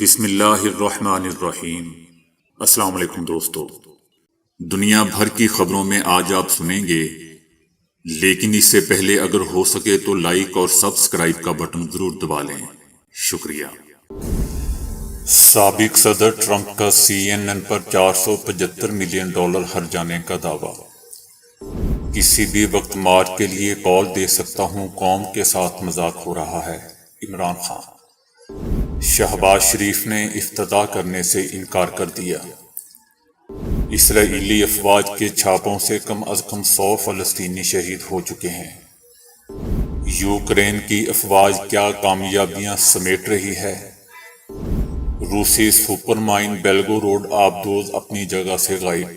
بسم اللہ الرحمن الرحیم۔ السلام علیکم دوستو، دنیا بھر کی خبروں میں آج آپ سنیں گے، لیکن اس سے پہلے اگر ہو سکے تو لائک اور سبسکرائب کا بٹن ضرور دبا لیں۔ شکریہ۔ سابق صدر ٹرمپ کا CNN پر $475 ملین ہر جانے کا دعویٰ۔ کسی بھی وقت مارچ کے لیے کال دے سکتا ہوں، قوم کے ساتھ مذاق ہو رہا ہے، عمران خان۔ شہباز شریف نے افتتاح کرنے سے انکار کر دیا۔ اسرائیلی افواج کے چھاپوں سے کم از کم 100 فلسطینی شہید ہو چکے ہیں۔ یوکرین کی افواج کیا کامیابیاں سمیٹ رہی ہے؟ روسی سپر مائن بیلگو روڈ آبدوز اپنی جگہ سے غائب۔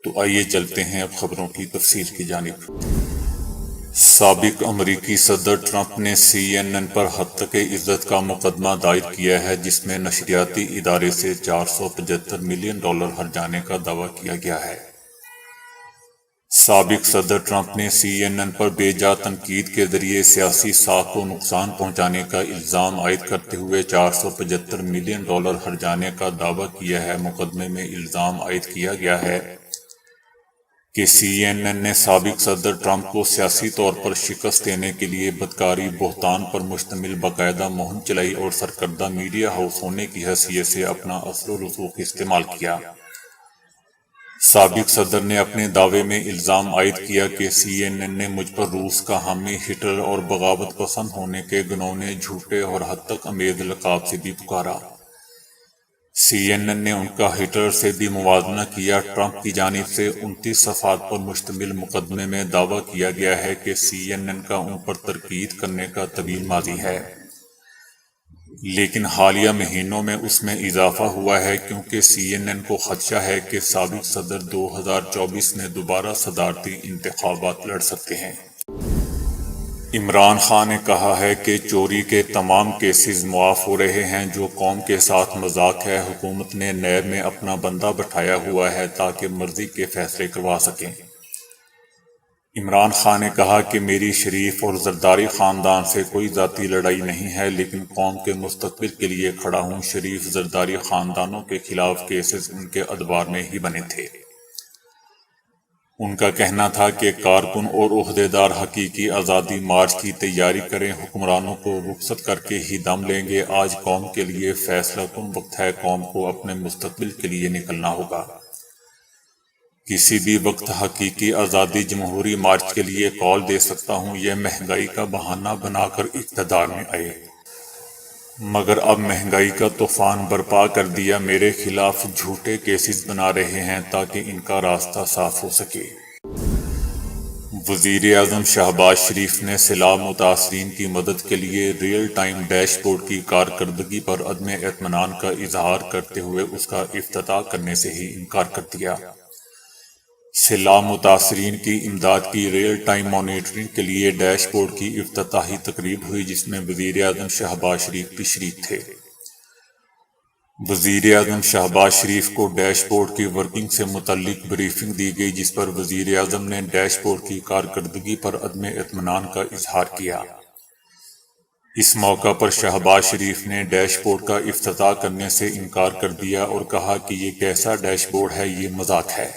تو آئیے چلتے ہیں اب خبروں کی تفصیل کی جانب۔ سابق امریکی صدر ٹرمپ نے CNN پر ہتک عزت کا مقدمہ دائر کیا ہے، جس میں نشریاتی ادارے سے $475 ملین ہر جانے کا دعویٰ کیا گیا ہے۔ سابق صدر ٹرمپ نے CNN پر بے جا تنقید کے ذریعے سیاسی ساکھ کو نقصان پہنچانے کا الزام عائد کرتے ہوئے $475 ملین ہر جانے کا دعویٰ کیا ہے۔ مقدمے میں الزام عائد کیا گیا ہے کہ CNN نے سابق صدر ٹرمپ کو سیاسی طور پر شکست دینے کے لیے بدکاری، بہتان پر مشتمل باقاعدہ مہم چلائی اور سرکردہ میڈیا ہاؤس ہونے کی حیثیت سے اپنا اثر و رسوخ استعمال کیا۔ سابق صدر نے اپنے دعوے میں الزام عائد کیا کہ CNN نے مجھ پر روس کا حامی، ہٹلر اور بغاوت پسند ہونے کے گھناؤنے، جھوٹے اور ہتک امیز لقاب سے بھی پکارا۔ CNN نے ان کا ہٹلر سے بھی موازنہ کیا۔ ٹرمپ کی جانب سے 29 صفحات پر مشتمل مقدمے میں دعویٰ کیا گیا ہے کہ CNN کا ان پر تنقید کرنے کا طویل ماضی ہے، لیکن حالیہ مہینوں میں اس میں اضافہ ہوا ہے کیونکہ CNN کو خدشہ ہے کہ سابق صدر 2024 میں دوبارہ صدارتی انتخابات لڑ سکتے ہیں۔ عمران خان نے کہا ہے کہ چوری کے تمام کیسز معاف ہو رہے ہیں، جو قوم کے ساتھ مذاق ہے۔ حکومت نے نیب میں اپنا بندہ بٹھایا ہوا ہے تاکہ مرضی کے فیصلے کروا سکیں۔ عمران خان نے کہا کہ میری شریف اور زرداری خاندان سے کوئی ذاتی لڑائی نہیں ہے، لیکن قوم کے مستقبل کے لیے کھڑا ہوں۔ شریف زرداری خاندانوں کے خلاف کیسز ان کے ادوار میں ہی بنے تھے۔ ان کا کہنا تھا کہ کارکن اور عہدیدار حقیقی آزادی مارچ کی تیاری کریں، حکمرانوں کو رخصت کر کے ہی دم لیں گے۔ آج قوم کے لیے فیصلہ کن وقت ہے، قوم کو اپنے مستقبل کے لیے نکلنا ہوگا۔ کسی بھی وقت حقیقی آزادی جمہوری مارچ کے لیے کال دے سکتا ہوں۔ یہ مہنگائی کا بہانہ بنا کر اقتدار میں آئے، مگر اب مہنگائی کا طوفان برپا کر دیا۔ میرے خلاف جھوٹے کیسز بنا رہے ہیں تاکہ ان کا راستہ صاف ہو سکے۔ وزیر اعظم شہباز شریف نے سیلاب متاثرین کی مدد کے لیے ریئل ٹائم ڈیش بورڈ کی کارکردگی پر عدم اطمینان کا اظہار کرتے ہوئے اس کا افتتاح کرنے سے ہی انکار کر دیا۔ سیلاب متاثرین کی امداد کی ریئل ٹائم مانیٹرنگ کے لیے ڈیش بورڈ کی افتتاحی تقریب ہوئی، جس میں وزیر اعظم شہباز شریف بھی شریک تھے۔ وزیر اعظم شہباز شریف کو ڈیش بورڈ کی ورکنگ سے متعلق بریفنگ دی گئی، جس پر وزیر اعظم نے ڈیش بورڈ کی کارکردگی پر عدم اطمینان کا اظہار کیا۔ اس موقع پر شہباز شریف نے ڈیش بورڈ کا افتتاح کرنے سے انکار کر دیا اور کہا کہ یہ کیسا ڈیش بورڈ ہے، یہ مذاق ہے۔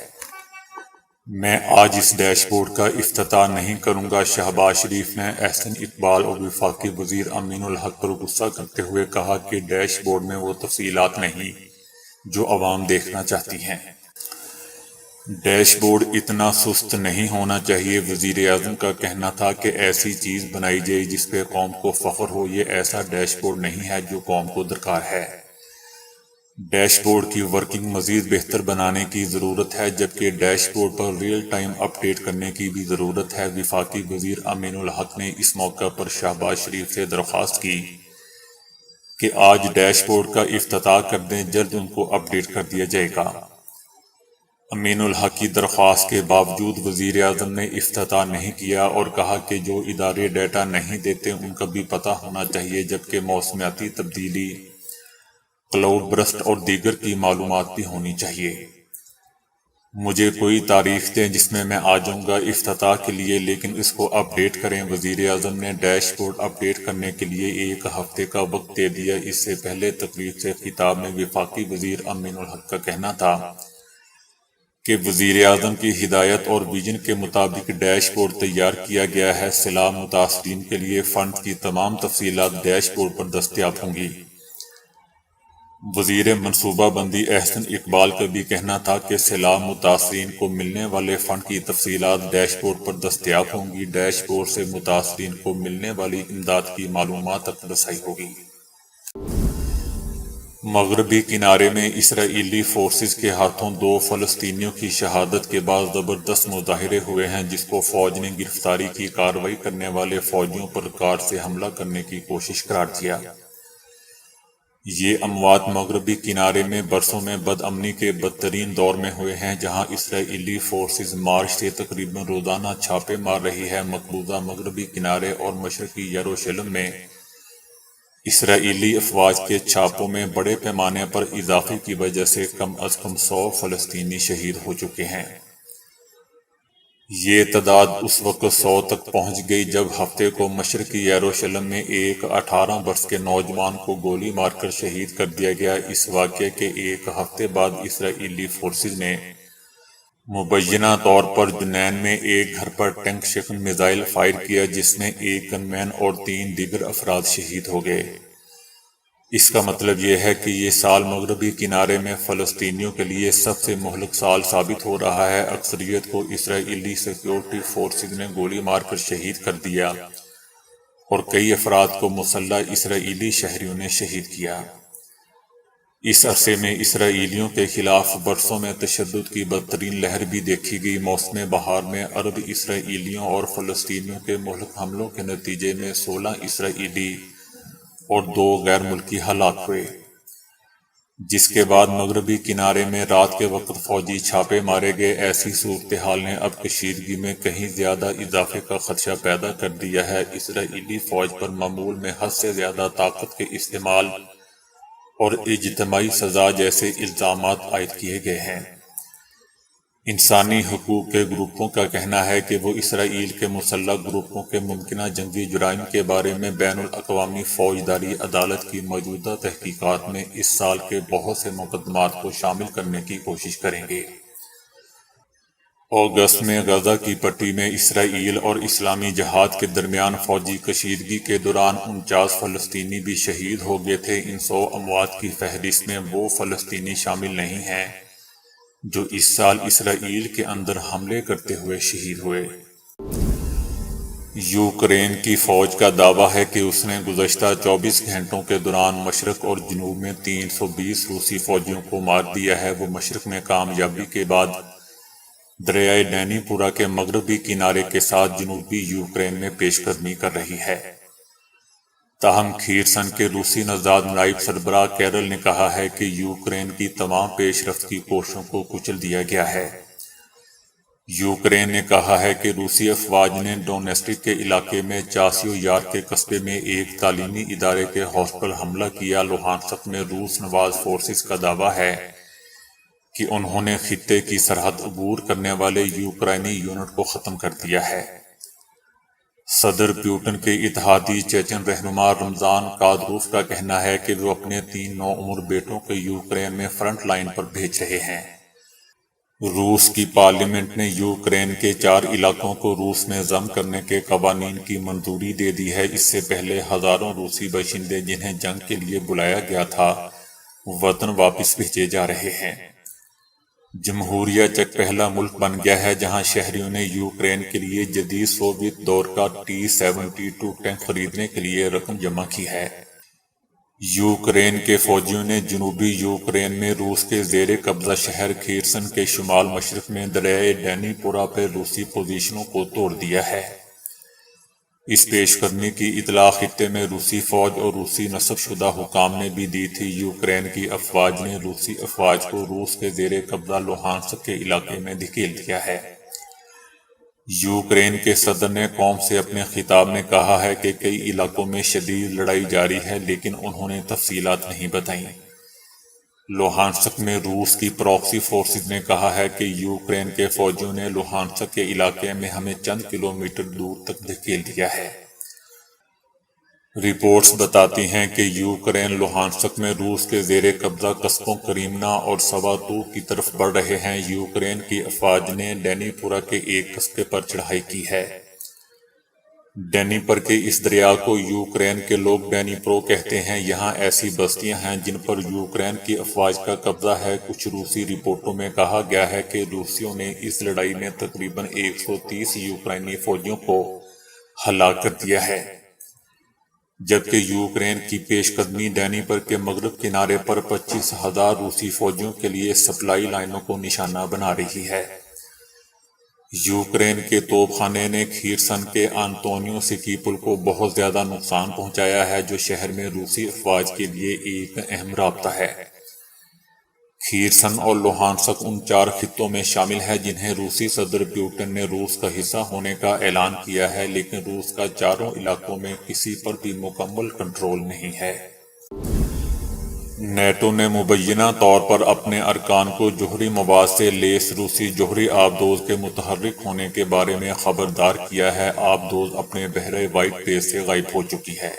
میں آج اس ڈیش بورڈ کا افتتاح نہیں کروں گا۔ شہباز شریف نے احسن اقبال اور وفاقی وزیر امین الحق پر غصہ کرتے ہوئے کہا کہ ڈیش بورڈ میں وہ تفصیلات نہیں جو عوام دیکھنا چاہتی ہیں۔ ڈیش بورڈ اتنا سست نہیں ہونا چاہیے۔ وزیر اعظم کا کہنا تھا کہ ایسی چیز بنائی جائے جس پہ قوم کو فخر ہو۔ یہ ایسا ڈیش بورڈ نہیں ہے جو قوم کو درکار ہے۔ ڈیش بورڈ کی ورکنگ مزید بہتر بنانے کی ضرورت ہے، جبکہ ڈیش بورڈ پر ریئل ٹائم اپ ڈیٹ کرنے کی بھی ضرورت ہے۔ وفاقی وزیر امین الحق نے اس موقع پر شہباز شریف سے درخواست کی کہ آج ڈیش بورڈ کا افتتاح کر دیں، جلد ان کو اپ ڈیٹ کر دیا جائے گا۔ امین الحق کی درخواست کے باوجود وزیر اعظم نے افتتاح نہیں کیا اور کہا کہ جو ادارے ڈیٹا نہیں دیتے ان کا بھی پتہ ہونا چاہیے، جبکہ موسمیاتی تبدیلی، کلاؤڈ برسٹ اور دیگر کی معلومات بھی ہونی چاہیے۔ مجھے کوئی تاریخ دیں جس میں میں آ جاؤں گا افتتاح کے لیے، لیکن اس کو اپ ڈیٹ کریں۔ وزیر اعظم نے ڈیش بورڈ اپ ڈیٹ کرنے کے لیے 1 ہفتے کا وقت دے دیا۔ اس سے پہلے تقریب سے خطاب میں وفاقی وزیر امین الحق کا کہنا تھا کہ وزیر اعظم کی ہدایت اور ویژن کے مطابق ڈیش بورڈ تیار کیا گیا ہے۔ سیلاب متاثرین کے لیے فنڈ کی تمام تفصیلات ڈیش بورڈ پر دستیاب ہوں گی۔ وزیر منصوبہ بندی احسن اقبال کا بھی کہنا تھا کہ سیلاب متاثرین کو ملنے والے فنڈ کی تفصیلات ڈیش بورڈ پر دستیاب ہوں گی۔ ڈیش بورڈ سے متاثرین کو ملنے والی امداد کی معلومات تک رسائی ہوگی۔ مغربی کنارے میں اسرائیلی فورسز کے ہاتھوں 2 فلسطینیوں کی شہادت کے بعد زبردست مظاہرے ہوئے ہیں، جس کو فوج نے گرفتاری کی کارروائی کرنے والے فوجیوں پر کار سے حملہ کرنے کی کوشش قرار دیا۔ یہ اموات مغربی کنارے میں برسوں میں بدامنی کے بدترین دور میں ہوئے ہیں، جہاں اسرائیلی فورسز مارچ سے تقریباً روزانہ چھاپے مار رہی ہے۔ مقبوضہ مغربی کنارے اور مشرقی یروشلم میں اسرائیلی افواج کے چھاپوں میں بڑے پیمانے پر اضافے کی وجہ سے کم از کم 100 فلسطینی شہید ہو چکے ہیں۔ یہ تعداد اس وقت 100 تک پہنچ گئی جب ہفتے کو مشرقی یروشلم میں ایک 18 برس کے نوجوان کو گولی مار کر شہید کر دیا گیا۔ اس واقعے کے 1 ہفتے بعد اسرائیلی فورسز نے مبینہ طور پر جنین میں ایک گھر پر ٹینک شکن میزائل فائر کیا، جس میں 1 گن مین اور 3 دیگر افراد شہید ہو گئے۔ اس کا مطلب یہ ہے کہ یہ سال مغربی کنارے میں فلسطینیوں کے لیے سب سے مہلک سال ثابت ہو رہا ہے۔ اکثریت کو اسرائیلی سیکیورٹی فورسز نے گولی مار کر شہید کر دیا اور کئی افراد کو مسلح اسرائیلی شہریوں نے شہید کیا۔ اس عرصے میں اسرائیلیوں کے خلاف برسوں میں تشدد کی بدترین لہر بھی دیکھی گئی۔ موسم بہار میں عرب اسرائیلیوں اور فلسطینیوں کے مہلک حملوں کے نتیجے میں 16 اسرائیلی اور 2 غیر ملکی ہلاک ہوئے، جس کے بعد مغربی کنارے میں رات کے وقت فوجی چھاپے مارے گئے۔ ایسی صورتحال نے اب کشیدگی میں کہیں زیادہ اضافے کا خدشہ پیدا کر دیا ہے۔ اسرائیلی فوج پر معمول میں حد سے زیادہ طاقت کے استعمال اور اجتماعی سزا جیسے الزامات عائد کیے گئے ہیں۔ انسانی حقوق کے گروپوں کا کہنا ہے کہ وہ اسرائیل کے مسلح گروپوں کے ممکنہ جنگی جرائم کے بارے میں بین الاقوامی فوجداری عدالت کی موجودہ تحقیقات میں اس سال کے بہت سے مقدمات کو شامل کرنے کی کوشش کریں گے۔ اگست میں غزہ کی پٹی میں اسرائیل اور اسلامی جہاد کے درمیان فوجی کشیدگی کے دوران 49 فلسطینی بھی شہید ہو گئے تھے۔ ان 100 اموات کی فہرست میں وہ فلسطینی شامل نہیں ہیں جو اس سال اسرائیل کے اندر حملے کرتے ہوئے شہید ہوئے۔ یوکرین کی فوج کا دعویٰ ہے کہ اس نے گزشتہ 24 گھنٹوں کے دوران مشرق اور جنوب میں 320 روسی فوجیوں کو مار دیا ہے۔ وہ مشرق میں کامیابی کے بعد دریائے ڈینیپورا کے مغربی کنارے کے ساتھ جنوبی یوکرین میں پیش قدمی کر رہی ہے۔ تاہم کھیرسن کے روسی نژاد نائب سربراہ کیرل نے کہا ہے کہ یوکرین کی تمام پیش رفت کی کوششوں کو کچل دیا گیا ہے۔ یوکرین نے کہا ہے کہ روسی افواج نے ڈونیٹسک کے علاقے میں چاسیو یار کے قصبے میں ایک تعلیمی ادارے کے ہاؤس پر حملہ کیا۔ لوہانسک میں روس نواز فورسز کا دعویٰ ہے کہ انہوں نے خطے کی سرحد عبور کرنے والے یوکرینی یونٹ کو ختم کر دیا ہے۔ صدر پیوٹن کے اتحادی چیچن رہنما رمضان کادروف کا کہنا ہے کہ وہ اپنے 3 نوعمر بیٹوں کو یوکرین میں فرنٹ لائن پر بھیج رہے ہیں۔ روس کی پارلیمنٹ نے یوکرین کے 4 علاقوں کو روس میں ضم کرنے کے قوانین کی منظوری دے دی ہے۔ اس سے پہلے ہزاروں روسی باشندے جنہیں جنگ کے لیے بلایا گیا تھا وطن واپس بھیجے جا رہے ہیں۔ جمہوریہ چیک پہلا ملک بن گیا ہے جہاں شہریوں نے یوکرین کے لیے جدید سوویت دور کا T-72 ٹینک خریدنے کے لیے رقم جمع کی ہے۔ یوکرین کے فوجیوں نے جنوبی یوکرین میں روس کے زیر قبضہ شہر کھیرسن کے شمال مشرق میں دریائے ڈینیپورا پر روسی پوزیشنوں کو توڑ دیا ہے۔ اس پیش قدمی کی اطلاع خطے میں روسی فوج اور روسی نصب شدہ حکام نے بھی دی تھی۔ یوکرین کی افواج نے روسی افواج کو روس کے زیر قبضہ لوہانسک کے علاقے میں دھکیل دیا ہے۔ یوکرین کے صدر نے قوم سے اپنے خطاب میں کہا ہے کہ کئی علاقوں میں شدید لڑائی جاری ہے، لیکن انہوں نے تفصیلات نہیں بتائیں۔ لوہانسک میں روس کی پراکسی فورسز نے کہا ہے کہ یوکرین کے فوجیوں نے لوہانسک کے علاقے میں ہمیں چند کلومیٹر دور تک دھکیل دیا ہے۔ رپورٹس بتاتی ہیں کہ یوکرین لوہانسک میں روس کے زیر قبضہ قصبوں کریمنا اور سواتوو کی طرف بڑھ رہے ہیں۔ یوکرین کی افواج نے ڈینیپورا کے ایک قصبے پر چڑھائی کی ہے۔ ڈینیپر کے اس دریا کو یوکرین کے لوگ ڈینیپرو کہتے ہیں۔ یہاں ایسی بستیاں ہیں جن پر یوکرین کی افواج کا قبضہ ہے۔ کچھ روسی رپورٹوں میں کہا گیا ہے کہ روسیوں نے اس لڑائی میں تقریباً 130 یوکرینی فوجیوں کو ہلاک کر دیا ہے، جبکہ یوکرین کی پیش قدمی ڈینیپر کے مغرب کنارے پر 25,000 روسی فوجیوں کے لیے سپلائی لائنوں کو نشانہ بنا رہی ہے۔ یوکرین کے توپ خانے نے کھیرسن کے آنتونیو سکی پل کو بہت زیادہ نقصان پہنچایا ہے، جو شہر میں روسی افواج کے لیے ایک اہم رابطہ ہے۔ کھیرسن اور لوہانسک ان 4 خطوں میں شامل ہے جنہیں روسی صدر پیوٹن نے روس کا حصہ ہونے کا اعلان کیا ہے، لیکن روس کا چاروں علاقوں میں کسی پر بھی مکمل کنٹرول نہیں ہے۔ نیٹو نے مبینہ طور پر اپنے ارکان کو جوہری مواد سے لیس روسی جوہری آبدوز کے متحرک ہونے کے بارے میں خبردار کیا ہے۔ آبدوز اپنے بحر وائٹ پیس سے غائب ہو چکی ہے۔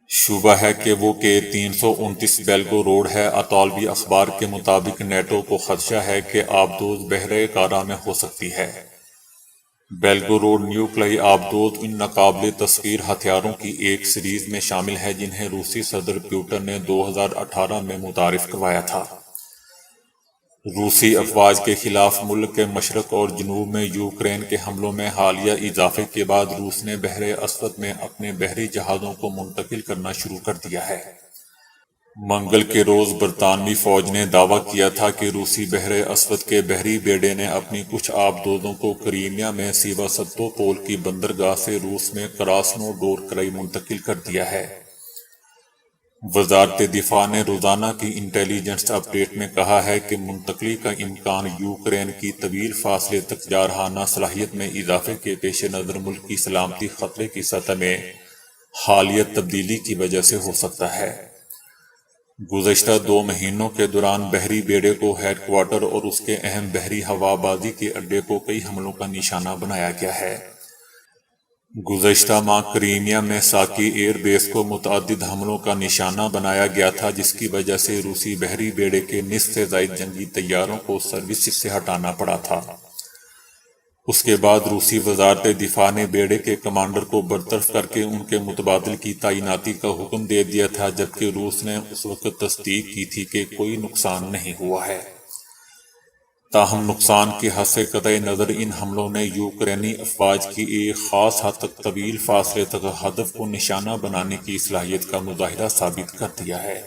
شبہ ہے کہ وہ کے 329 بیلگو روڈ ہے۔ اطالوی اخبار کے مطابق نیٹو کو خدشہ ہے کہ آبدوز بحر کارا میں ہو سکتی ہے۔ بیلگو روڈ نیوکلیائی آبدوز ان ناقابل تسخیر ہتھیاروں کی ایک سیریز میں شامل ہے جنہیں روسی صدر پیوٹن نے 2018 میں متعارف کروایا تھا۔ روسی افواج کے خلاف ملک کے مشرق اور جنوب میں یوکرین کے حملوں میں حالیہ اضافے کے بعد روس نے بحر اسود میں اپنے بحری جہازوں کو منتقل کرنا شروع کر دیا ہے۔ منگل کے روز برطانوی فوج نے دعویٰ کیا تھا کہ روسی بحر اسود کے بحری بیڑے نے اپنی کچھ آبدوزوں کو کریمیا میں سیواستوپول کی بندرگاہ سے روس میں کراسنو ڈور کرائی منتقل کر دیا ہے۔ وزارت دفاع نے روزانہ کی انٹیلی جنس اپ ڈیٹ میں کہا ہے کہ منتقلی کا امکان یوکرین کی طویل فاصلے تک جارحانہ صلاحیت میں اضافے کے پیش نظر ملک کی سلامتی خطرے کی سطح میں حالیہ تبدیلی کی وجہ سے ہو سکتا ہے۔ گزشتہ 2 مہینوں کے دوران بحری بیڑے کو ہیڈ کوارٹر اور اس کے اہم بحری ہوا بازی کے اڈے کو کئی حملوں کا نشانہ بنایا گیا ہے۔ گزشتہ ماہ کریمیا میں ساکی ایئر بیس کو متعدد حملوں کا نشانہ بنایا گیا تھا، جس کی وجہ سے روسی بحری بیڑے کے نصف سے زائد جنگی طیاروں کو سروس سے ہٹانا پڑا تھا۔ اس کے بعد روسی وزارت دفاع نے بیڑے کے کمانڈر کو برطرف کر کے ان کے متبادل کی تعیناتی کا حکم دے دیا تھا، جبکہ روس نے اس وقت تصدیق کی تھی کہ کوئی نقصان نہیں ہوا ہے۔ تاہم نقصان کے حد سے قطع نظر ان حملوں نے یوکرینی افواج کی ایک خاص حد تک طویل فاصلے تک ہدف کو نشانہ بنانے کی صلاحیت کا مظاہرہ ثابت کر دیا ہے۔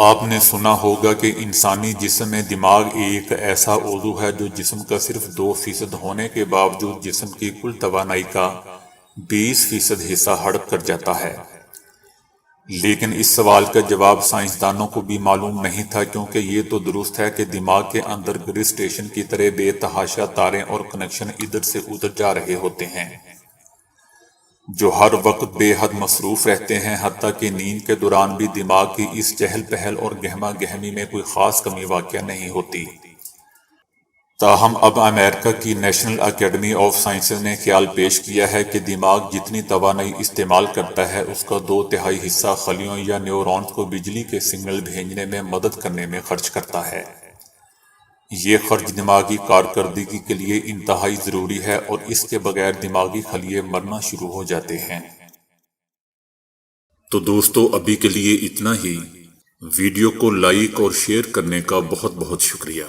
آپ نے سنا ہوگا کہ انسانی جسم میں دماغ ایک ایسا عضو ہے جو جسم کا صرف 2% ہونے کے باوجود جسم کی کل توانائی کا 20% حصہ ہڑپ کر جاتا ہے۔ لیکن اس سوال کا جواب سائنسدانوں کو بھی معلوم نہیں تھا، کیونکہ یہ تو درست ہے کہ دماغ کے اندر گرد اسٹیشن کی طرح بے تحاشا تاریں اور کنکشن ادھر سے ادھر جا رہے ہوتے ہیں، جو ہر وقت بے حد مصروف رہتے ہیں۔ حتیٰ کہ نیند کے دوران بھی دماغ کی اس چہل پہل اور گہما گہمی میں کوئی خاص کمی واقع نہیں ہوتی۔ تاہم اب امریکہ کی نیشنل اکیڈمی آف سائنسز نے خیال پیش کیا ہے کہ دماغ جتنی توانائی استعمال کرتا ہے، اس کا 2/3 حصہ خلیوں یا نیورونز کو بجلی کے سگنل بھیجنے میں مدد کرنے میں خرچ کرتا ہے۔ یہ خرچ دماغی کارکردگی کے لیے انتہائی ضروری ہے، اور اس کے بغیر دماغی خلیے مرنا شروع ہو جاتے ہیں۔ تو دوستو، ابھی کے لیے اتنا ہی۔ ویڈیو کو لائک اور شیئر کرنے کا بہت بہت شکریہ۔